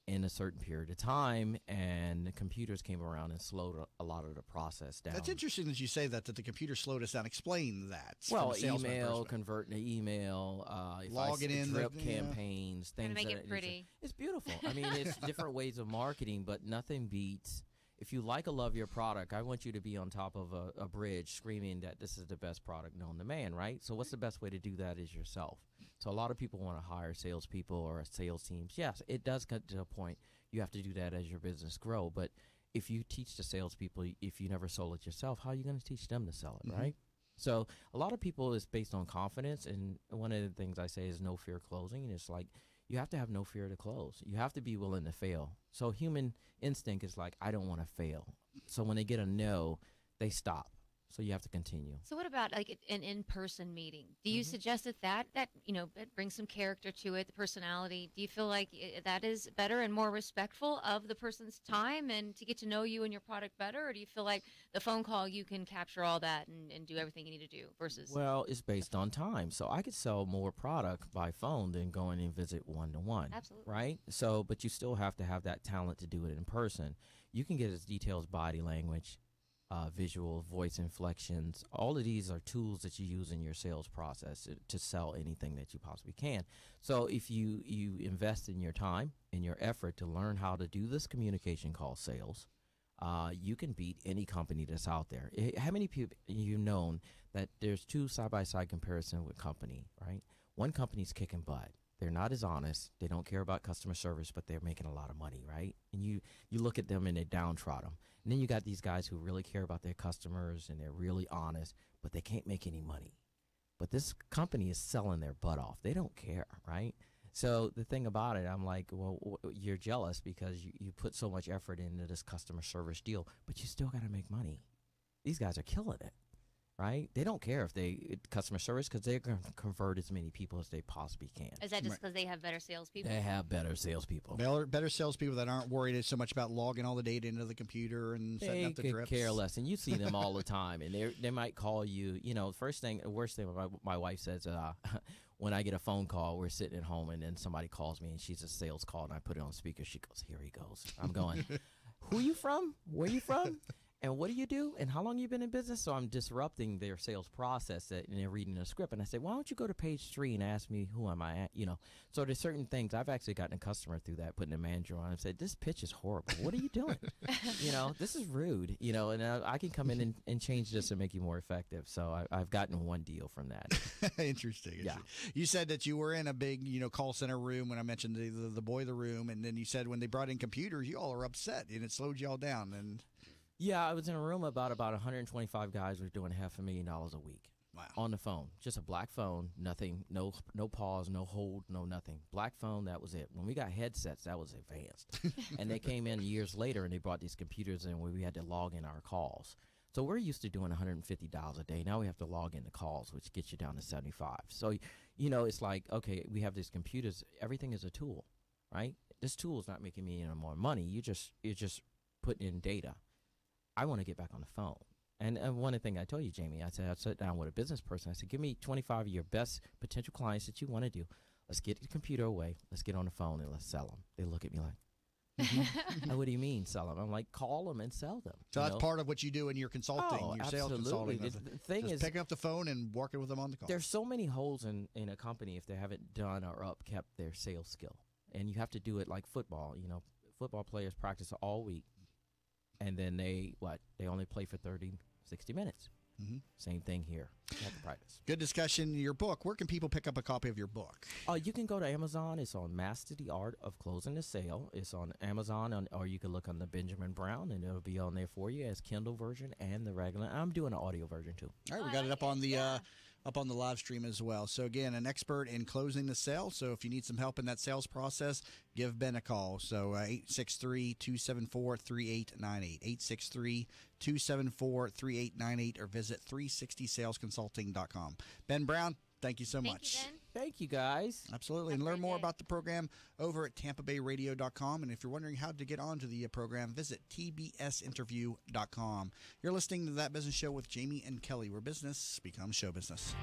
Speaker 19: in a certain period of time, and the computers came around and slowed a lot of the process down.
Speaker 2: That's interesting that you say that the computer slowed us down. Explain that.
Speaker 19: Well, email, converting to email,
Speaker 2: logging in,
Speaker 19: drip campaigns, things
Speaker 4: make
Speaker 19: that
Speaker 4: it pretty.
Speaker 19: It's beautiful. I mean, it's different ways of marketing, but nothing beats. If you like or love your product, I want you to be on top of a bridge screaming that this is the best product known to man, right? So what's the best way to do that is yourself. So a lot of people want to hire salespeople or sales teams. Yes, it does get to a point you have to do that as your business grow. But if you teach the salespeople, if you never sold it yourself, how are you going to teach them to sell it, right? So a lot of people is based on confidence. And one of the things I say is no fear closing. And it's like, you have to have no fear to close. You have to be willing to fail. So human instinct is like, I don't want to fail. So when they get a no, they stop. So you have to continue.
Speaker 4: So what about like an in-person meeting? Do you suggest that it brings some character to it, the personality? Do you feel like that is better and more respectful of the person's time and to get to know you and your product better? Or do you feel like the phone call, you can capture all that and do everything you need to do versus?
Speaker 19: Well, it's based on time. So I could sell more product by phone than going and visit one-to-one.
Speaker 4: Absolutely.
Speaker 19: Right? So, but you still have to have that talent to do it in person. You can get as detailed as body language, visual, voice inflections. All of these are tools that you use in your sales process to sell anything that you possibly can. So if you invest in your time and your effort to learn how to do this communication called sales, you can beat any company that's out there. How many people you've known that there's two side-by-side comparison with company, right? One company's kicking butt. They're not as honest. They don't care about customer service, but they're making a lot of money, right? And you look at them and they downtrodden. And then you got these guys who really care about their customers and they're really honest, but they can't make any money. But this company is selling their butt off. They don't care, right? So the thing about it, I'm like, well, you're jealous because you put so much effort into this customer service deal, but you still got to make money. These guys are killing it, right? They don't care if they customer service because they're going to convert as many people as they possibly can.
Speaker 4: Is that just because they have better salespeople?
Speaker 19: They have better salespeople.
Speaker 2: Better salespeople that aren't worried so much about logging all the data into the computer and setting up the drips.
Speaker 19: They could care less, and you see them all the time, and they might call you. You know, worst thing my wife says, when I get a phone call, we're sitting at home, and then somebody calls me, and she's a sales call, and I put it on speaker. She goes, "Here he goes." I'm going, "Who you from? Where you from? And what do you do? And how long you been in business?" So I'm disrupting their sales process, and they're reading a script. And I say, "Why don't you go to page 3 and ask me who am I at?" You know. So there's certain things. I've actually gotten a customer through that, putting a manager on and said, "This pitch is horrible. What are you doing? You know, this is rude. You know, and I can come in and change this and make you more effective." So I've gotten one deal from that.
Speaker 2: Interesting.
Speaker 19: Yeah.
Speaker 2: You said that you were in a big, call center room when I mentioned the boiler room, and then you said when they brought in computers, you all are upset, and it slowed you all down. And
Speaker 19: yeah, I was in a room about 125 guys were doing $500,000 a week.
Speaker 2: Wow.
Speaker 19: On the phone. Just a black phone, nothing, no pause, no hold, no nothing. Black phone, that was it. When we got headsets, that was advanced. And they came in years later and they brought these computers in where we had to log in our calls. So we're used to doing $150 a day. Now we have to log in the calls, which gets you down to 75. So, it's like, okay, we have these computers. Everything is a tool, right? This tool is not making me any more money. You're just putting in data. I want to get back on the phone. And one thing I told you, Jamie, I sat down with a business person. I said, give me 25 of your best potential clients that you want to do. Let's get the computer away. Let's get on the phone and let's sell them. They look at me like, what do you mean sell them? I'm like, call them and sell them.
Speaker 2: So that's part of what you do in your consulting, your sales consulting.
Speaker 19: The thing is,
Speaker 2: picking up the phone and working with them on the call.
Speaker 19: There's so many holes in a company if they haven't done or upkept their sales skill. And you have to do it like football. Football players practice all week. And then they only play for 30, 60 minutes. Mm-hmm. Same thing here. You have to practice.
Speaker 2: Good discussion. Your book. Where can people pick up a copy of your book?
Speaker 19: You can go to Amazon. It's on Master the Art of Closing the Sale. It's on Amazon, or you can look on the Benjamin Brown, and it'll be on there for you as Kindle version and the regular. I'm doing an audio version too.
Speaker 2: All right, we got it up on the up on the live stream as well. So again, an expert in closing the sale. So if you need some help in that sales process, give Ben a call. So 863-274-3898, 863-274-3898, or visit 360salesconsulting.com. Ben Brown, thank you so much.
Speaker 4: Thank you, Ben.
Speaker 19: Thank you, guys.
Speaker 2: Absolutely. And learn more about the program over at TampaBayRadio.com. And if you're wondering how to get onto the program, visit TBSinterview.com. You're listening to That Business Show with Jamie and Kelly, where business becomes show business.